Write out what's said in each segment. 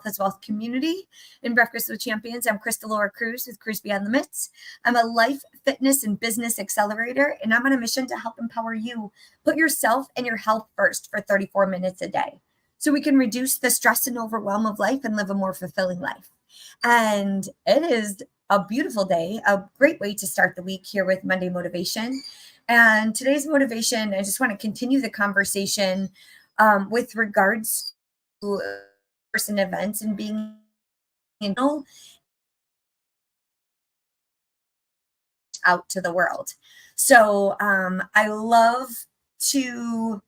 as Wealth community in Breakfast with Champions. I'm Crystal Cruz with Cruz Beyond Limits. I'm a life, fitness, and business accelerator, and I'm on a mission to help empower you put yourself and your health first for 34 minutes a day so we can reduce the stress and overwhelm of life and live a more fulfilling life. And it is a beautiful day, a great way to start the week here with Monday Motivation. And today's motivation, I just want to continue the conversation with regards to person events and being out to the world. So I love to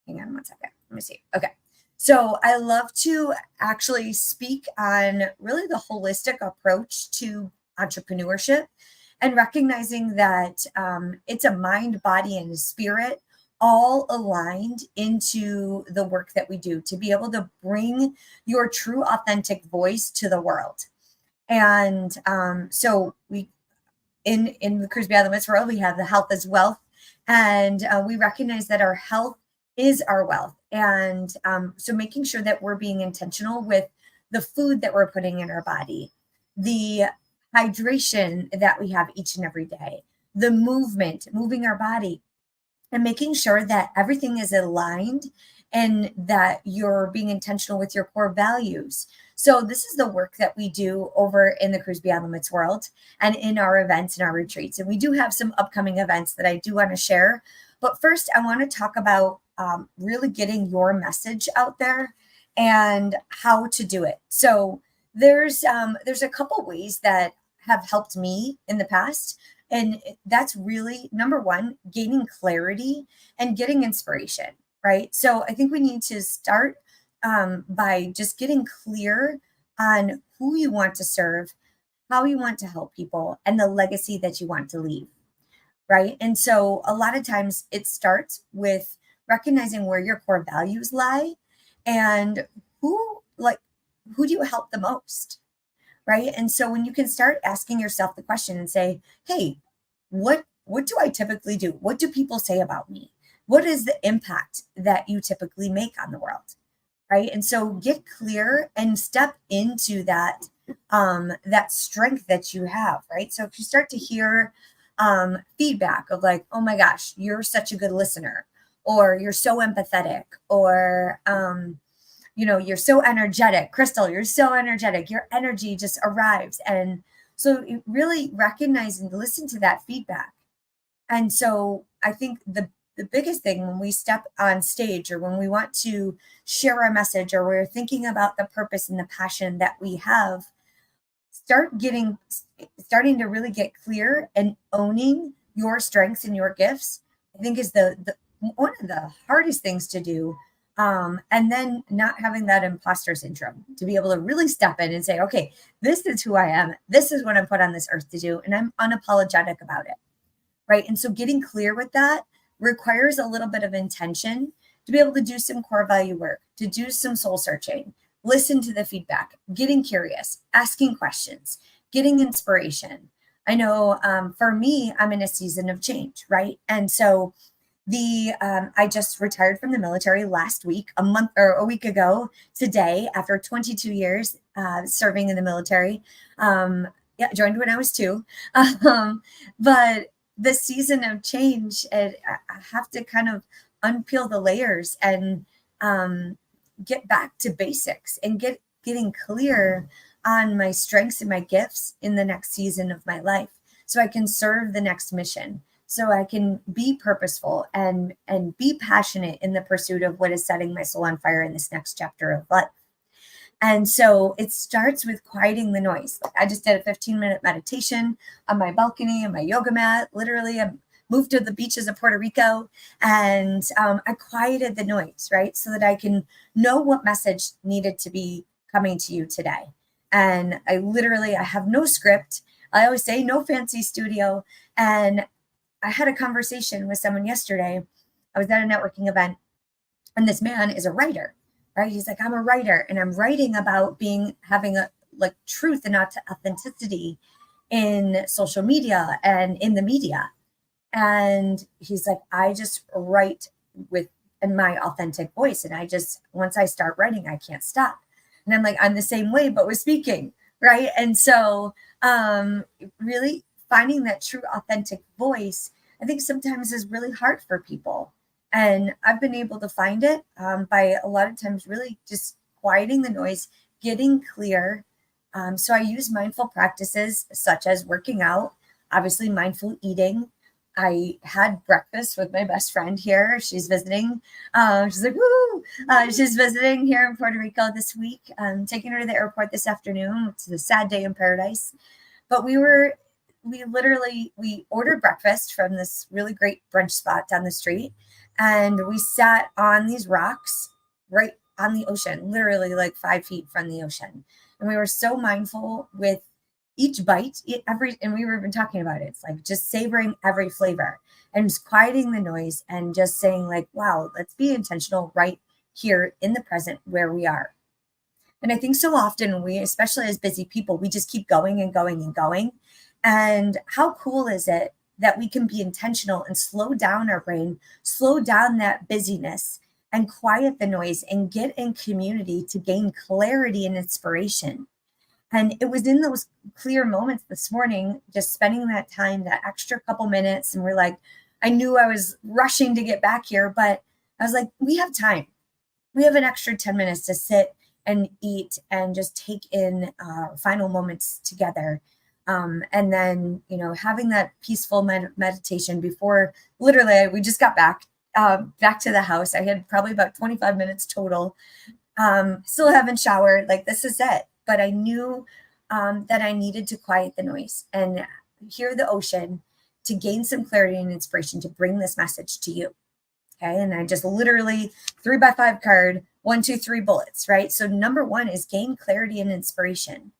hang on one second. Let me see. Okay. So I love to actually speak on really the holistic approach to entrepreneurship and recognizing that it's a mind, body, and spirit all aligned into the work that we do to be able to bring your true authentic voice to the world. And so we in the Cruz Beyond Limits world, we have the health as wealth, and we recognize that our health is our wealth. And so making sure that we're being intentional with the food that we're putting in our body, the hydration that we have each and every day, the movement, moving our body, and making sure that everything is aligned and that you're being intentional with your core values. So this is the work that we do over in the Cruz Beyond Limits world and in our events and our retreats. And we do have some upcoming events that I do want to share. But first, I want to talk about really getting your message out there and how to do it. So there's a couple ways that have helped me in the past. And that's really, number one, gaining clarity and getting inspiration, right? So I think we need to start by just getting clear on who you want to serve, how you want to help people, and the legacy that you want to leave, right? And so a lot of times it starts with recognizing where your core values lie and who do you help the most? Right. And so when you can start asking yourself the question and say, hey, what do I typically do? What do people say about me? What is the impact that you typically make on the world? Right. And so get clear and step into that strength that you have. Right. So if you start to hear feedback of like, oh my gosh, you're such a good listener, or you're so empathetic, or you're so energetic. Crystal, you're so energetic. Your energy just arrives. And so you really recognize and listen to that feedback. And so I think the biggest thing when we step on stage or when we want to share our message or we're thinking about the purpose and the passion that we have, starting to really get clear and owning your strengths and your gifts, I think is the one of the hardest things to do. And then not having that imposter syndrome to be able to really step in and say, okay, this is who I am. This is what I'm put on this earth to do. And I'm unapologetic about it. Right. And so getting clear with that requires a little bit of intention to be able to do some core value work, to do some soul searching, listen to the feedback, getting curious, asking questions, getting inspiration. I know for me, I'm in a season of change. Right. And so I just retired from the military last week, a week ago today, after 22 years serving in the military. Joined when I was 2. But the season of change, I have to kind of unpeel the layers and get back to basics and getting clear on my strengths and my gifts in the next season of my life so I can serve the next mission. So I can be purposeful and be passionate in the pursuit of what is setting my soul on fire in this next chapter of life. And so it starts with quieting the noise. I just did a 15-minute meditation on my balcony and my yoga mat. Literally, I moved to the beaches of Puerto Rico and I quieted the noise, right? So that I can know what message needed to be coming to you today. And I have no script. I always say no fancy studio. And I had a conversation with someone yesterday. I was at a networking event and this man is a writer, right? He's like, I'm a writer and I'm writing about having a truth and authenticity in social media and in the media. And he's like, I just write in my authentic voice. And once I start writing, I can't stop. And I'm like, I'm the same way, but with speaking, right? And so really finding that true, authentic voice, I think sometimes is really hard for people. And I've been able to find it by a lot of times really just quieting the noise, getting clear. So I use mindful practices such as working out, obviously mindful eating. I had breakfast with my best friend here. She's visiting. She's like, woo! She's visiting here in Puerto Rico this week. I'm taking her to the airport this afternoon. It's a sad day in paradise. But we ordered breakfast from this really great brunch spot down the street. And we sat on these rocks right on the ocean, literally like 5 feet from the ocean. And we were so mindful with each bite, and we were even talking about it. It's like just savoring every flavor and just quieting the noise and just saying like, wow, let's be intentional right here in the present where we are. And I think so often we, especially as busy people, we just keep going and going and going. And how cool is it that we can be intentional and slow down our brain, slow down that busyness and quiet the noise and get in community to gain clarity and inspiration. And it was in those clear moments this morning, just spending that time, that extra couple minutes. And we're like, I knew I was rushing to get back here, but I was like, we have time. We have an extra 10 minutes to sit and eat and just take in final moments together. And then, having that peaceful meditation before literally we just got back to the house. I had probably about 25 minutes total. Still haven't showered. Like, this is it. But I knew that I needed to quiet the noise and hear the ocean to gain some clarity and inspiration to bring this message to you. Okay. And I just literally 3x5 card, 1, 2, 3 bullets, right? So number 1 is gain clarity and inspiration.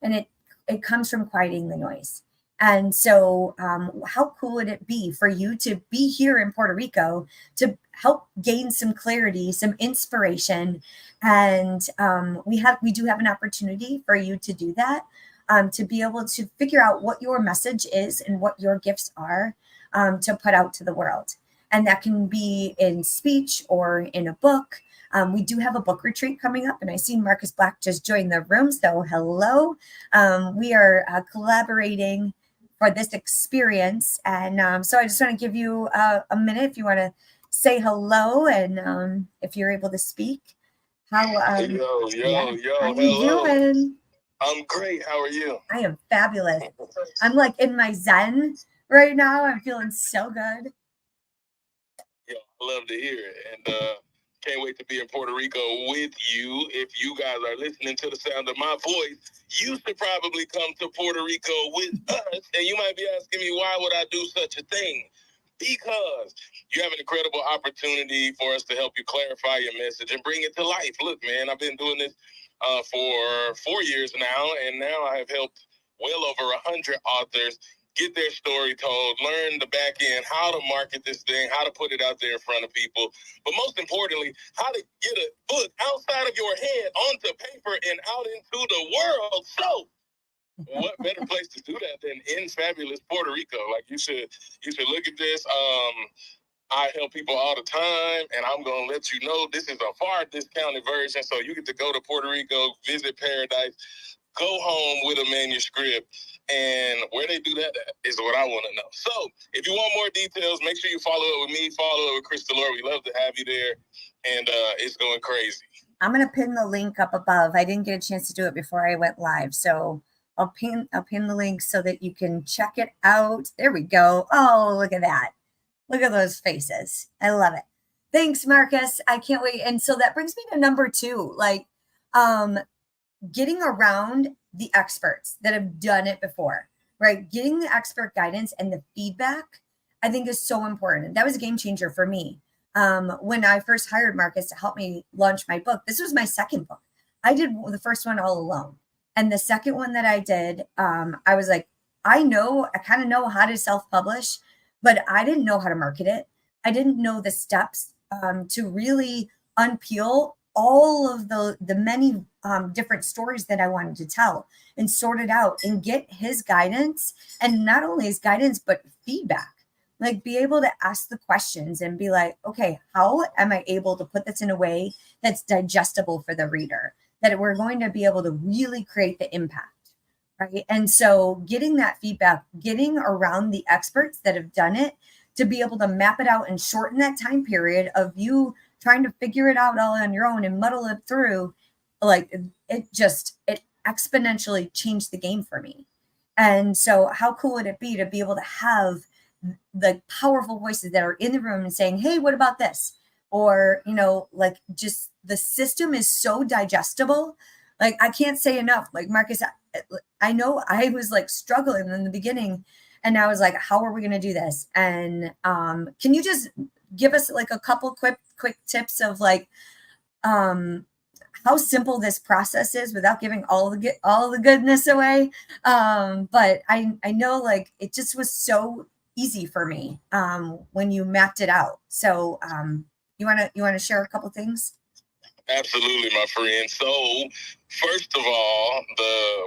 And it comes from quieting the noise. And so how cool would it be for you to be here in Puerto Rico to help gain some clarity, some inspiration? And we do have an opportunity for you to do that, to be able to figure out what your message is and what your gifts are to put out to the world. And that can be in speech or in a book. We do have a book retreat coming up, and I see Marcus Black just joined the room. So hello. We are collaborating for this experience. And so I just want to give you a minute if you want to say hello and if you're able to speak. How Yo, how you doing? I'm great. How are you? I am fabulous. I'm like in my zen right now. I'm feeling so good. Yeah, I love to hear it. And can't wait to be in Puerto Rico with you. If you guys are listening to the sound of my voice, you should probably come to Puerto Rico with us. And you might be asking me, why would I do such a thing? Because you have an incredible opportunity for us to help you clarify your message and bring it to life. Look, man, I've been doing this for 4 years now, and now I have helped well over 100 authors get their story told, learn the back end, how to market this thing, how to put it out there in front of people, but most importantly, how to get a book outside of your head onto paper and out into the world. So what better place to do that than in fabulous Puerto Rico? Like, you should look at this. I help people all the time, and I'm going to let you know this is a far discounted version. So you get to go to Puerto Rico, visit paradise, go home with a manuscript, and where they do that is what I want to know. So if you want more details, make sure you follow up with me, follow up with Chris Delore. We love to have you there, and it's going crazy. I'm going to pin the link up above. I didn't get a chance to do it before I went live, so I'll pin the link so that you can check it out. There we go. Oh, look at that. Look at those faces. I love it. Thanks, Marcus. I can't wait. And so that brings me to number 2, like getting around the experts that have done it before, right? Getting the expert guidance and the feedback, I think, is so important. That was a game changer for me. When I first hired Marcus to help me launch my book, this was my second book. I did the first one all alone. And the second one that I did, I was like, I kind of know how to self-publish, but I didn't know how to market it. I didn't know the steps to really unpeel all of the many different stories that I wanted to tell and sort it out and get his guidance, and not only his guidance, but feedback. Like, be able to ask the questions and be like, okay, how am I able to put this in a way that's digestible for the reader, that we're going to be able to really create the impact, right? And so getting that feedback, getting around the experts that have done it to be able to map it out and shorten that time period of you trying to figure it out all on your own and muddle it through, like it exponentially changed the game for me. And so how cool would it be to be able to have the powerful voices that are in the room and saying, hey, what about this? Or, like just the system is so digestible. Like I can't say enough. Like Marcus, I know I was like struggling in the beginning and I was like, how are we going to do this? And can you just give us like a couple quick tips of like how simple this process is without giving all the goodness away? But I know like it just was so easy for me when you mapped it out. So you want to share a couple things? Absolutely, my friend. So, first of all,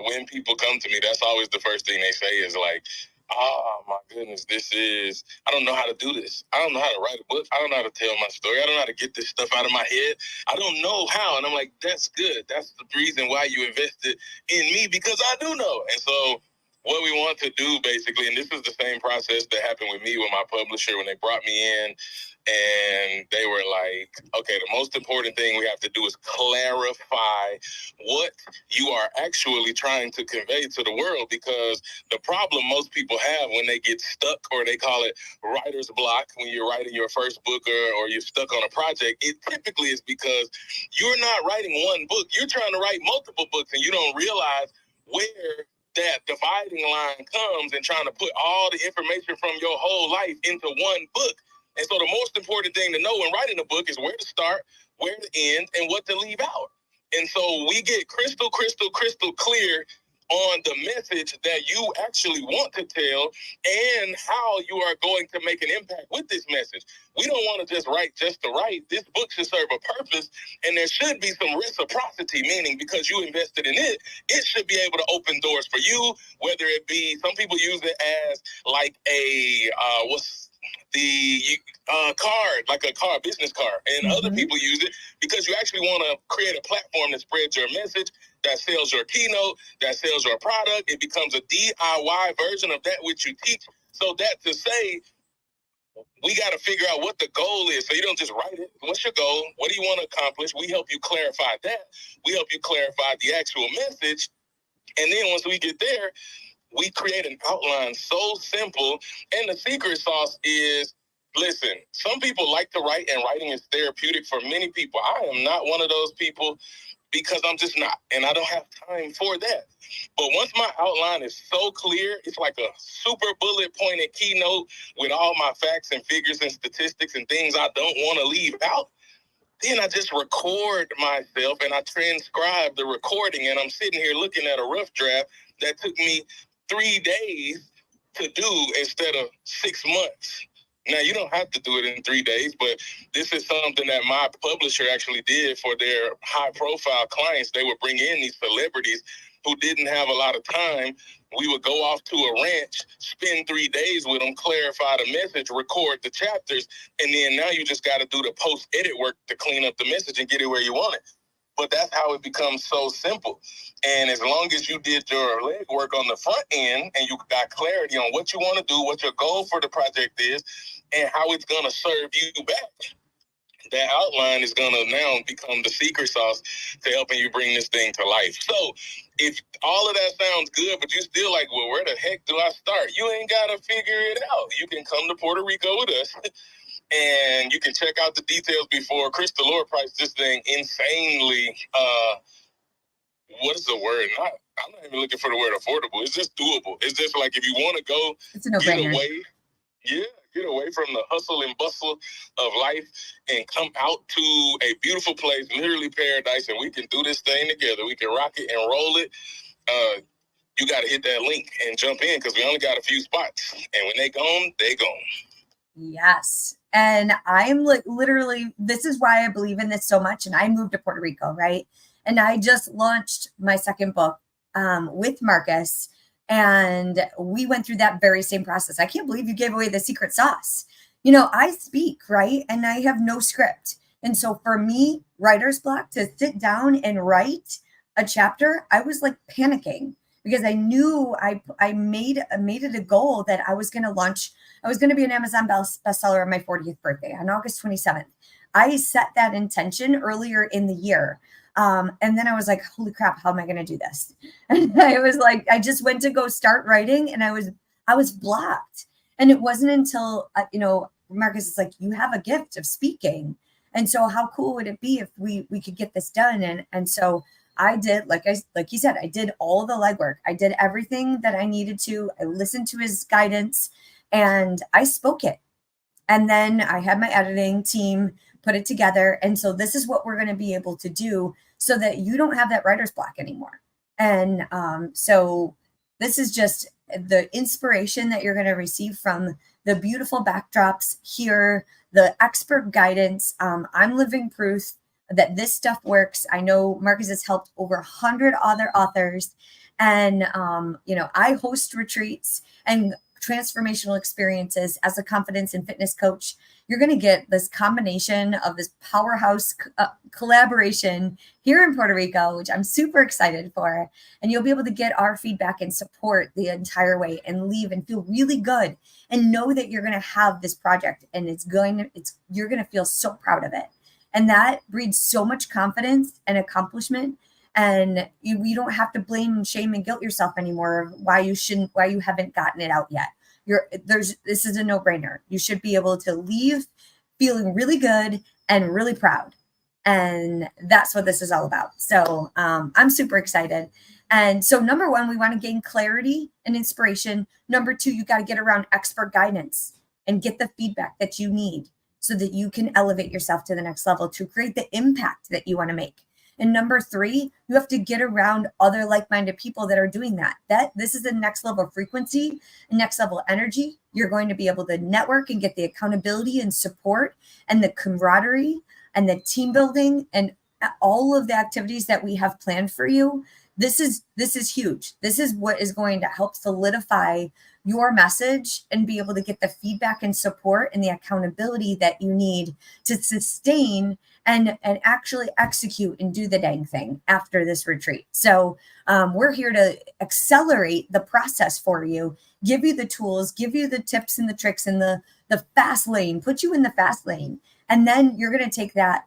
when people come to me, that's always the first thing they say is like, oh my goodness, I don't know how to do this. I don't know how to write a book. I don't know how to tell my story. I don't know how to get this stuff out of my head. I don't know how. And I'm like, that's good. That's the reason why you invested in me, because I do know. And so what we want to do basically, and this is the same process that happened with me with my publisher when they brought me in, and they were like, okay, the most important thing we have to do is clarify what you are actually trying to convey to the world, because the problem most people have when they get stuck, or they call it writer's block, when you're writing your first book or you're stuck on a project, it typically is because you're not writing one book. You're trying to write multiple books, and you don't realize where that dividing line comes and trying to put all the information from your whole life into one book. And so the most important thing to know when writing a book is where to start, where to end, and what to leave out. And so we get crystal clear on the message that you actually want to tell and how you are going to make an impact with this message. We don't want to just write just to write. This book should serve a purpose, and there should be some reciprocity, meaning because you invested in it, it should be able to open doors for you, whether it be, some people use it as like a, card, like a business card, and other people use it because you actually want to create a platform that spreads your message, that sells your keynote, that sells your product. It becomes a DIY version of that which you teach. So that to say, we got to figure out what the goal is. So you don't just write it. What's your goal? What do you want to accomplish? We help you clarify that. We help you clarify the actual message. And then once we get there, we create an outline so simple. And the secret sauce is, listen, some people like to write, and writing is therapeutic for many people. I am not one of those people, because I'm just not, and I don't have time for that. But once my outline is so clear, it's like a super bullet pointed keynote with all my facts and figures and statistics and things I don't want to leave out. Then I just record myself and I transcribe the recording, and I'm sitting here looking at a rough draft that took me 3 days to do instead of 6 months. Now, you don't have to do it in 3 days, but this is something that my publisher actually did for their high-profile clients. They would bring in these celebrities who didn't have a lot of time. We would go off to a ranch, spend 3 days with them, clarify the message, record the chapters, and then now you just got to do the post-edit work to clean up the message and get it where you want it. But that's how it becomes so simple. And as long as you did your legwork on the front end and you got clarity on what you want to do, what your goal for the project is, and how it's going to serve you back, that outline is going to now become the secret sauce to helping you bring this thing to life. So if all of that sounds good, but you still like, well, where the heck do I start? You ain't got to figure it out. You can come to Puerto Rico with us. And you can check out the details before. Chris Delore priced this thing insanely. What is the word? I'm not even looking for the word affordable. It's just doable. It's just like if you want to go, it's a no-brainer. Get away from the hustle and bustle of life and come out to a beautiful place, literally paradise, and we can do this thing together. We can rock it and roll it. You got to hit that link and jump in, because we only got a few spots. And when they gone, they gone. Yes. And I'm like, literally, this is why I believe in this so much. And I moved to Puerto Rico, right? And I just launched my second book with Marcus. And we went through that very same process. I can't believe you gave away the secret sauce. I speak, right? And I have no script. And so for me, writer's block, to sit down and write, a chapter, I was like panicking because I knew I made it a goal that I was going to launch. I was going to be an Amazon bestseller on my 40th birthday on August 27th. I set that intention earlier in the year. And then I was like, holy crap, how am I going to do this? And I was like, I just went to go start writing and I was blocked. And it wasn't until, Marcus is like, you have a gift of speaking. And so how cool would it be if we could get this done? And so I did, like you said, I did all the legwork. I did everything that I needed to. I listened to his guidance and I spoke it. And then I had my editing team put it together. And so this is what we're going to be able to do so that you don't have that writer's block anymore. And so this is just the inspiration that you're going to receive from the beautiful backdrops here, the expert guidance. I'm living proof that this stuff works. I know Marcus has helped over 100 other authors. And, I host retreats and transformational experiences as a confidence and fitness coach. You're going to get this combination of this powerhouse collaboration here in Puerto Rico, which I'm super excited for. And you'll be able to get our feedback and support the entire way and leave and feel really good and know that you're going to have this project and you're going to feel so proud of it. And that breeds so much confidence and accomplishment. And you don't have to blame, shame, and guilt yourself anymore why you haven't gotten it out yet. This is a no-brainer. You should be able to leave feeling really good and really proud. And that's what this is all about. So I'm super excited. And so number one, we want to gain clarity and inspiration. Number two, you got to get around expert guidance and get the feedback that you need so that you can elevate yourself to the next level to create the impact that you want to make. And number three, you have to get around other like-minded people that are doing that. This is the next level of frequency, next level energy. You're going to be able to network and get the accountability and support and the camaraderie and the team building and all of the activities that we have planned for you. This is huge. This is what is going to help solidify your message and be able to get the feedback and support and the accountability that you need to sustain and actually execute and do the dang thing after this retreat. So we're here to accelerate the process for you, give you the tools, give you the tips and the tricks and the fast lane, put you in the fast lane. And then you're going to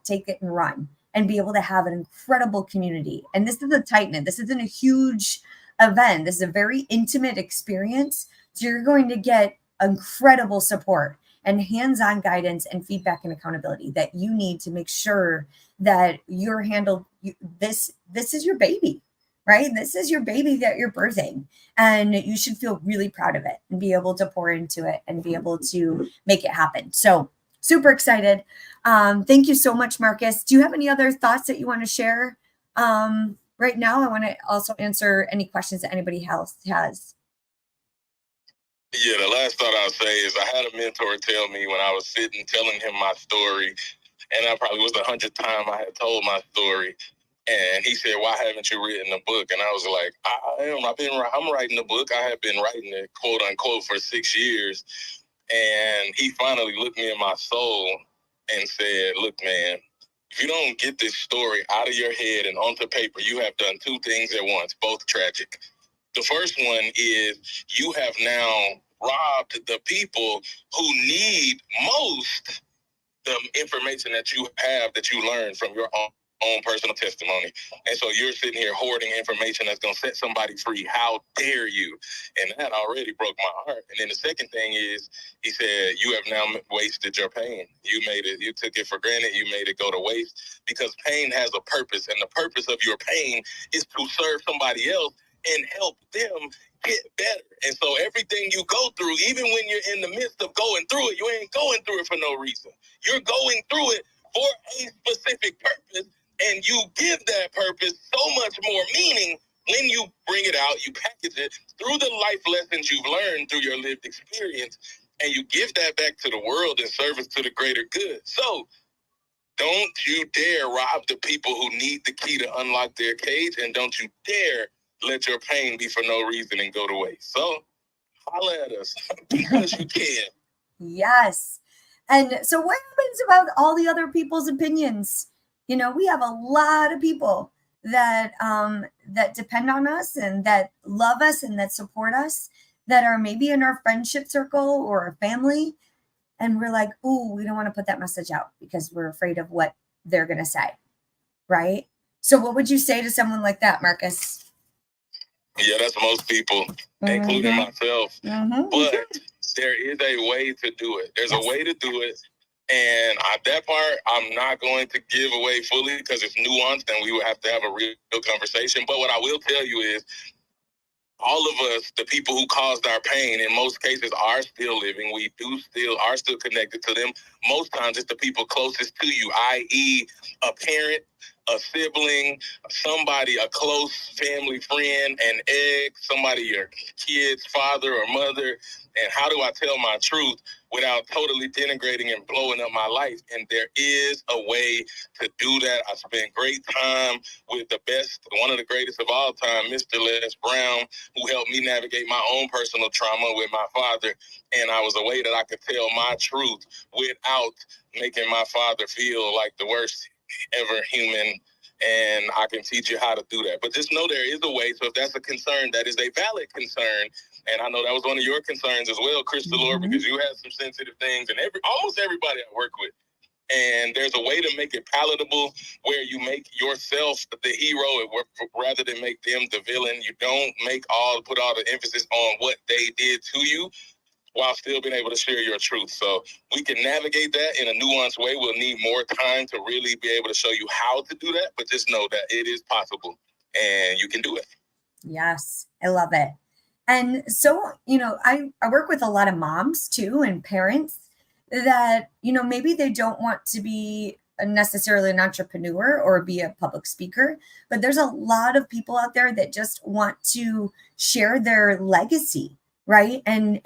take it and run and be able to have an incredible community. And this is a tight knit. This isn't a huge event. This is a very intimate experience. So you're going to get incredible support and hands-on guidance and feedback and accountability that you need to make sure that you're handled. This is your baby, right? This is your baby that you're birthing, and you should feel really proud of it and be able to pour into it and be able to make it happen. So super excited. Thank you so much, Marcus. Do you have any other thoughts that you want to share right now? I want to also answer any questions that anybody else has. Yeah, the last thought I'll say is I had a mentor tell me when I was sitting telling him my story, and that probably was the 100th time I had told my story. And he said, "Why haven't you written a book?" And I was like, I'm writing a book. I have been writing it, quote unquote, for 6 years. And he finally looked me in my soul and said, "Look, man, if you don't get this story out of your head and onto paper, you have done two things at once, both tragic. The first one is you have now robbed the people who need most the information that you have, that you learned from your own personal testimony. And so you're sitting here hoarding information that's going to set somebody free. How dare you?" And that already broke my heart. And then the second thing is, he said, "You have now wasted your pain. You took it for granted. You made it go to waste, because pain has a purpose. And the purpose of your pain is to serve somebody else and help them get better. And so everything you go through, even when you're in the midst of going through it, you ain't going through it for no reason. You're going through it for a specific purpose, and you give that purpose so much more meaning when you bring it out, you package it through the life lessons you've learned through your lived experience, and you give that back to the world in service to the greater good. So don't you dare rob the people who need the key to unlock their cage, and don't you dare let your pain be for no reason and go to waste. So holla at us because you can." Yes. And so what happens about all the other people's opinions? We have a lot of people that depend on us and that love us and that support us, that are maybe in our friendship circle or our family, and we're like, "Ooh, we don't want to put that message out because we're afraid of what they're going to say." Right? So what would you say to someone like that, Marcus? Yeah, that's most people, including myself. But there is a way to do it. There's a way to do it. And that part, I'm not going to give away fully because it's nuanced and we would have to have a real conversation. But what I will tell you is all of us, the people who caused our pain, in most cases are still living. We are still connected to them. Most times it's the people closest to you, i.e. a parent, a sibling, somebody, a close family friend, an ex, somebody, your kid's father or mother. And how do I tell my truth without totally denigrating and blowing up my life? And there is a way to do that. I spent great time with the best, one of the greatest of all time, Mr. Les Brown, who helped me navigate my own personal trauma with my father. And I was a way that I could tell my truth without making my father feel like the worst ever human. And I can teach you how to do that. But just know there is a way. So if that's a concern, that is a valid concern. And I know that was one of your concerns as well, Crystal Lord, because you had some sensitive things, and almost everybody I work with. And there's a way to make it palatable where you make yourself the hero rather than make them the villain. You don't put all the emphasis on what they did to you while still being able to share your truth. So we can navigate that in a nuanced way. We'll need more time to really be able to show you how to do that, but just know that it is possible and you can do it. Yes, I love it. And so, I work with a lot of moms too and parents that, maybe they don't want to be necessarily an entrepreneur or be a public speaker, but there's a lot of people out there that just want to share their legacy, right? And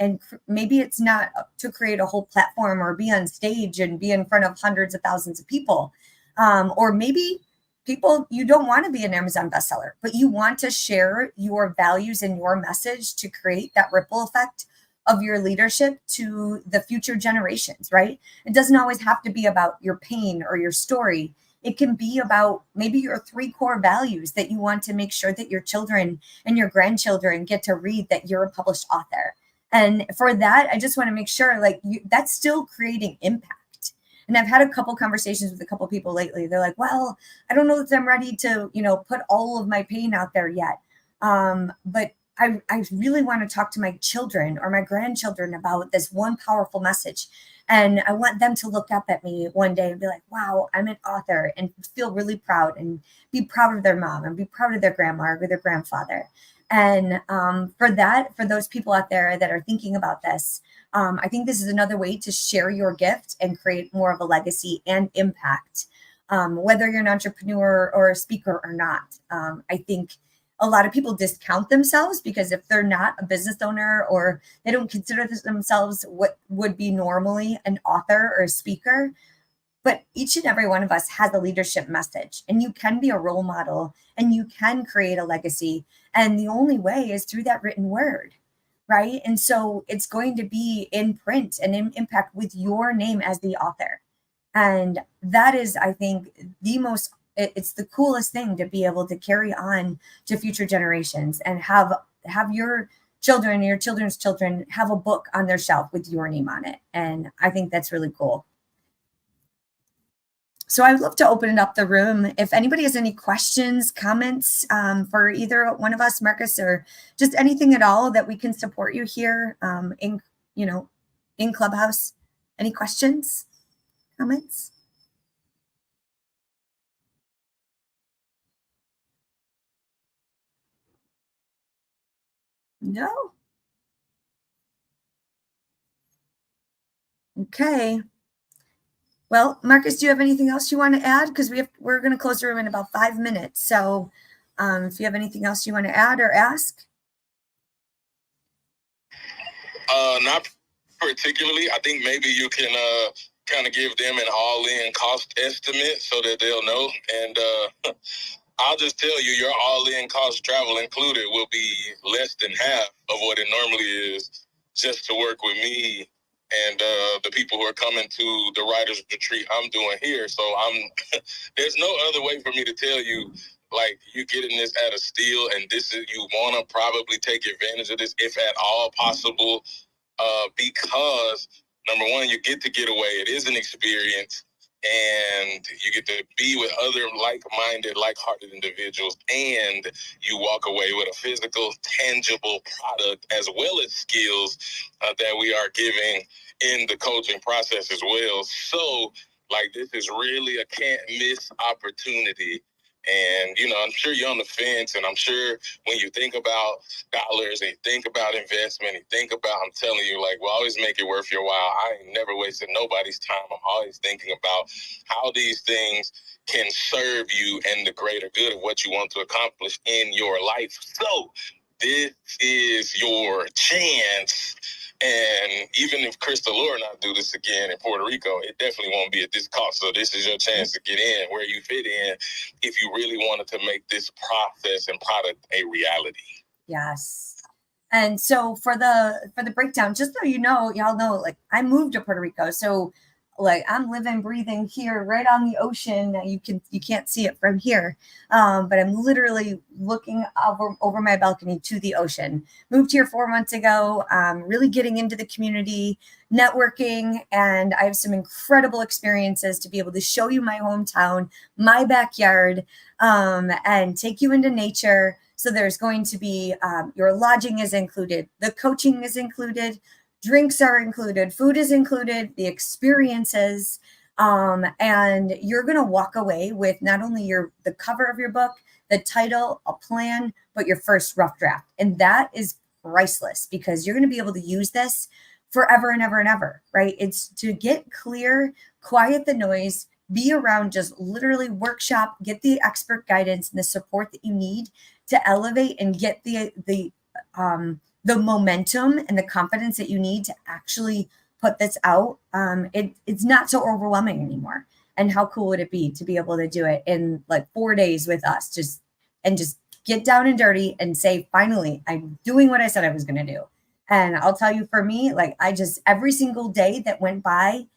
maybe it's not to create a whole platform or be on stage and be in front of hundreds of thousands of people. Or maybe people, you don't want to be an Amazon bestseller, but you want to share your values and your message to create that ripple effect of your leadership to the future generations, right? It doesn't always have to be about your pain or your story. It can be about maybe your 3 core values that you want to make sure that your children and your grandchildren get to read, that you're a published author. And for that, I just want to make sure that's still creating impact. And I've had a couple conversations with a couple people lately. They're like, well, I don't know if I'm ready to, put all of my pain out there yet. But I really want to talk to my children or my grandchildren about this one powerful message. And I want them to look up at me one day and be like, wow, I'm an author, and feel really proud and be proud of their mom and be proud of their grandma or their grandfather. And for those people out there that are thinking about this, I think this is another way to share your gift and create more of a legacy and impact, whether you're an entrepreneur or a speaker or not. I think a lot of people discount themselves because if they're not a business owner or they don't consider themselves what would be normally an author or a speaker. But each and every one of us has a leadership message, and you can be a role model and you can create a legacy. And the only way is through that written word, right? And so it's going to be in print and in impact with your name as the author. And that is, I think, it's the coolest thing to be able to carry on to future generations and have your children and your children's children have a book on their shelf with your name on it. And I think that's really cool. So I'd love to open up the room. If anybody has any questions, comments for either one of us, Marcus, or just anything at all that we can support you here in Clubhouse. Any questions, comments? No? Okay. Well, Marcus, do you have anything else you want to add? Because we're going to close the room in about 5 minutes. So if you have anything else you want to add or ask. Not particularly. I think maybe you can kind of give them an all-in cost estimate so that they'll know. And I'll just tell you, your all-in cost, travel included, will be less than half of what it normally is just to work with me and the people who are coming to the writers retreat I'm doing here. So there's no other way for me to tell you like you getting this at a steal, and this is, you want to probably take advantage of this if at all possible, because number one, you get away. It is an experience, and you get to be with other like-minded, like-hearted individuals, and you walk away with a physical, tangible product as well as skills that we are giving in the coaching process as well. So, like, this is really a can't miss opportunity. And, you know, I'm sure you're on the fence, and I'm sure when you think about dollars and you think about investment, you think about, I'm telling you, like, we'll always make it worth your while. I ain't never wasted nobody's time. I'm always thinking about how these things can serve you and the greater good of what you want to accomplish in your life. So this is your chance. And even if Crystal or not do this again in Puerto Rico, it definitely won't be at this cost. So this is your chance to get in where you fit in if you really wanted to make this process and product a reality. Yes. And so for the breakdown, just so you know, y'all know, like, I moved to Puerto Rico. So like, I'm living, breathing here right on the ocean. You can't see it from here. But I'm literally looking over my balcony to the ocean. Moved here 4 months ago, really getting into the community, networking, and I have some incredible experiences to be able to show you my hometown, my backyard, and take you into nature. So there's going to be, your lodging is included, the coaching is included, drinks are included, food is included, the experiences, and you're going to walk away with not only the cover of your book, the title, a plan, but your first rough draft. And that is priceless because you're going to be able to use this forever and ever and ever, right? It's to get clear, quiet the noise, be around, just literally workshop, get the expert guidance and the support that you need to elevate and get the momentum and the confidence that you need to actually put this out. It's not so overwhelming anymore. And how cool would it be to be able to do it in like 4 days with us, just get down and dirty and say, finally, I'm doing what I said I was going to do. And I'll tell you, for me, like, every single day that went by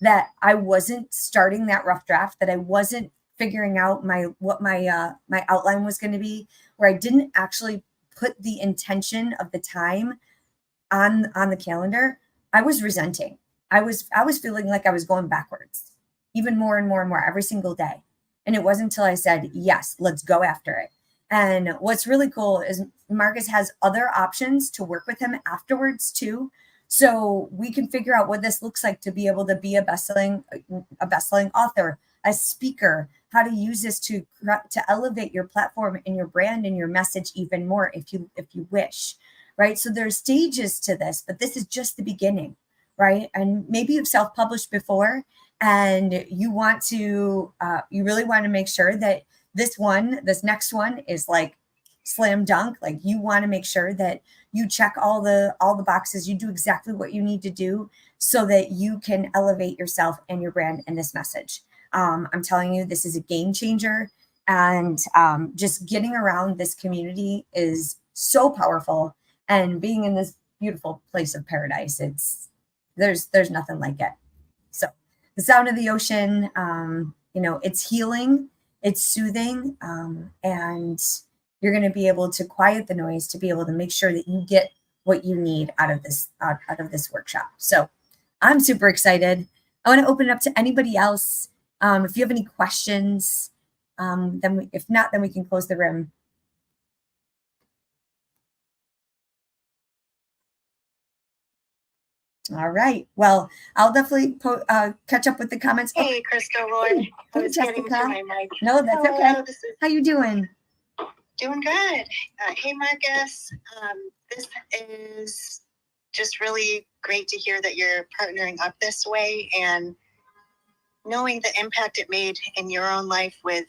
that I wasn't starting that rough draft, that I wasn't figuring out what my outline was going to be, where I didn't actually put the intention of the time on the calendar, I was resenting. I was feeling like I was going backwards, even more and more and more every single day. And it wasn't until I said, yes, let's go after it. And what's really cool is Marcus has other options to work with him afterwards too. So we can figure out what this looks like to be able to be a best-selling author, a speaker, how to use this to elevate your platform and your brand and your message even more if you wish, right? So there's stages to this, but this is just the beginning, right? And maybe you've self-published before and you want to, you really want to make sure that this next one is like slam dunk. Like, you want to make sure that you check all the boxes, you do exactly what you need to do so that you can elevate yourself and your brand and this message. I'm telling you, this is a game changer, and just getting around this community is so powerful. And being in this beautiful place of paradise, there's nothing like it. So the sound of the ocean, it's healing, it's soothing, and you're going to be able to quiet the noise to be able to make sure that you get what you need out of this workshop. So I'm super excited. I want to open it up to anybody else. If you have any questions, if not, then we can close the room. All right. Well, I'll definitely catch up with the comments. Hey, Crystal Roy. Hey, Jessica. My mic. No, that's Hello, okay. How you doing? Doing good. Hey, Marcus. This is just really great to hear that you're partnering up this way, and knowing the impact it made in your own life with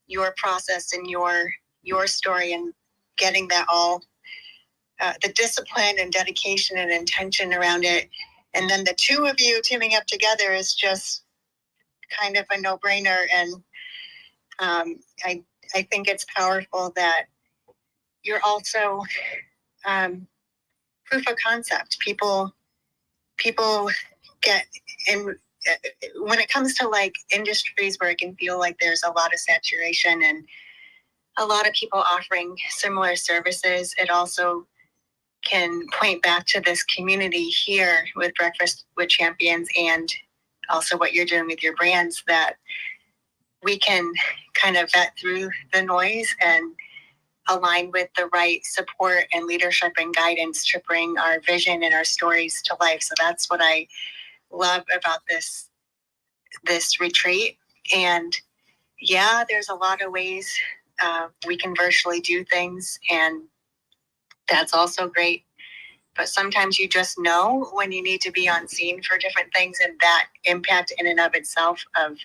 your process and your story, and getting that all, the discipline and dedication and intention around it. And then the two of you teaming up together is just kind of a no-brainer. And I think it's powerful that you're also proof of concept. People get in when it comes to like industries where it can feel like there's a lot of saturation and a lot of people offering similar services. It also can point back to this community here with Breakfast with Champions, and also what you're doing with your brands, that we can kind of vet through the noise and align with the right support and leadership and guidance to bring our vision and our stories to life. So that's what I love about this retreat. And yeah, there's a lot of ways we can virtually do things, and that's also great. But sometimes you just know when you need to be on scene for different things, and that impact in and of itself of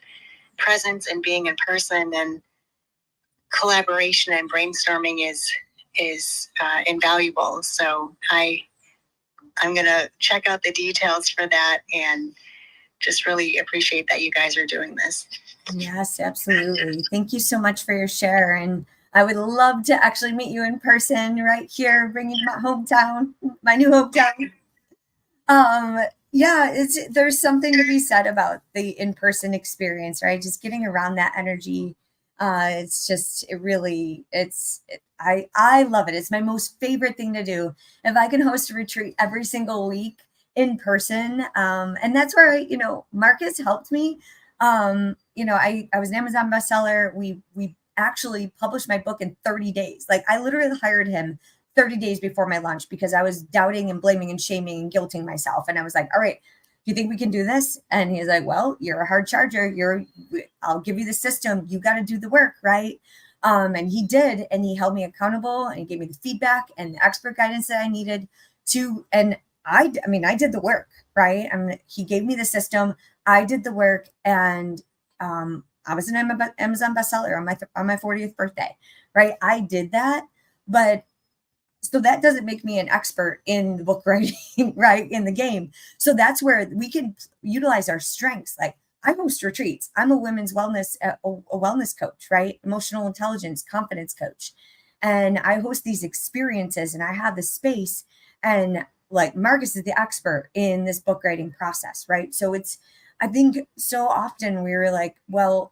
presence and being in person and collaboration and brainstorming is invaluable. So I'm gonna check out the details for that, and just really appreciate that you guys are doing this. Yes, absolutely. Thank you so much for your share. And I would love to actually meet you in person right here, bringing my hometown, my new hometown. Yeah, there's something to be said about the in-person experience, right? Just getting around that energy. I love it. It's my most favorite thing to do. If I can host a retreat every single week in person, and that's where Marcus helped me. I was an Amazon bestseller. We actually published my book in 30 days. Like, I literally hired him 30 days before my launch because I was doubting and blaming and shaming and guilting myself. And I was like, all right, do you think we can do this? And he's like, well, you're a hard charger. I'll give you the system. You got to do the work, right? And he did, and he held me accountable, and he gave me the feedback and the expert guidance that I needed to. And I did the work, right? He gave me the system. I did the work, and I was an Amazon bestseller on my 40th birthday, right? I did that, but so that doesn't make me an expert in the book writing, right, in the game. So that's where we can utilize our strengths. Like, I host retreats. I'm a women's wellness, a wellness coach, right? Emotional intelligence, confidence coach. And I host these experiences, and I have the space, and like, Marcus is the expert in this book writing process, right? So I think so often we're like, well,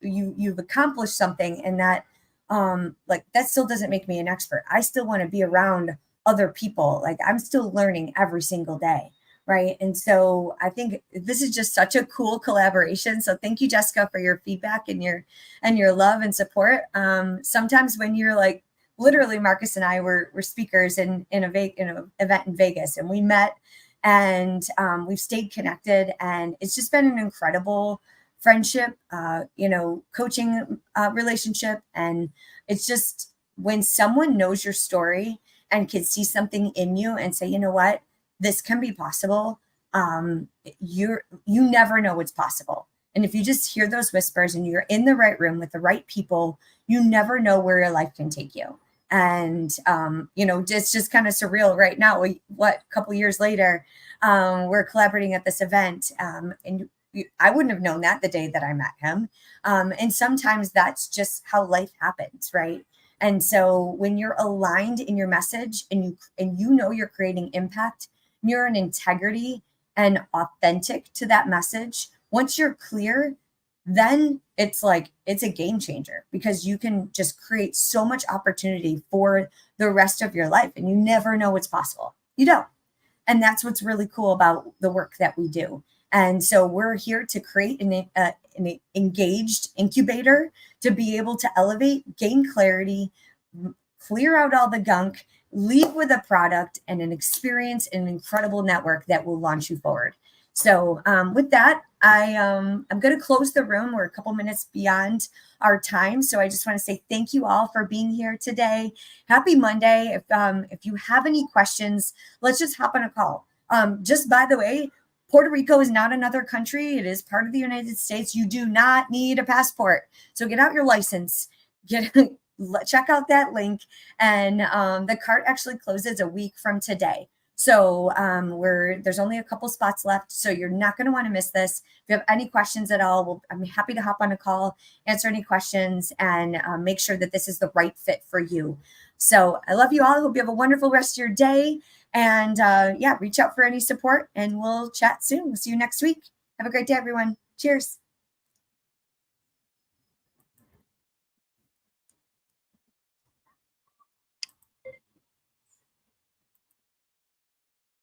you've accomplished something, and that that still doesn't make me an expert. I still want to be around other people. Like, I'm still learning every single day, right? And so I think this is just such a cool collaboration. So thank you, Jessica, for your feedback and your love and support. Sometimes when you're like, literally, Marcus and I were speakers in an event in Vegas, and we met, and we've stayed connected, and it's just been an incredible friendship, coaching relationship. And it's just, when someone knows your story and can see something in you and say, you know what, this can be possible. You never know what's possible. And if you just hear those whispers and you're in the right room with the right people, you never know where your life can take you. And, it's just kind of surreal right now. A couple years later, we're collaborating at this event, and I wouldn't have known that the day that I met him. And sometimes that's just how life happens, right? And so when you're aligned in your message, and you're creating impact, you're in integrity and authentic to that message, once you're clear, then it's a game changer, because you can just create so much opportunity for the rest of your life, and you never know what's possible. You don't. And that's what's really cool about the work that we do. And so we're here to create an engaged incubator to be able to elevate, gain clarity, clear out all the gunk, leave with a product and an experience and an incredible network that will launch you forward. So with that, I'm going to close the room. We're a couple minutes beyond our time. So I just want to say thank you all for being here today. Happy Monday. If you have any questions, let's just hop on a call. Just by the way, Puerto Rico is not another country. It is part of the United States. You do not need a passport. So get out your license, check out that link. And the cart actually closes a week from today. So there's only a couple spots left. So you're not going to want to miss this. If you have any questions at all, I'm happy to hop on a call, answer any questions, and make sure that this is the right fit for you. So I love you all. I hope you have a wonderful rest of your day. And reach out for any support, and we'll chat soon. We'll see you next week. Have a great day, everyone. Cheers.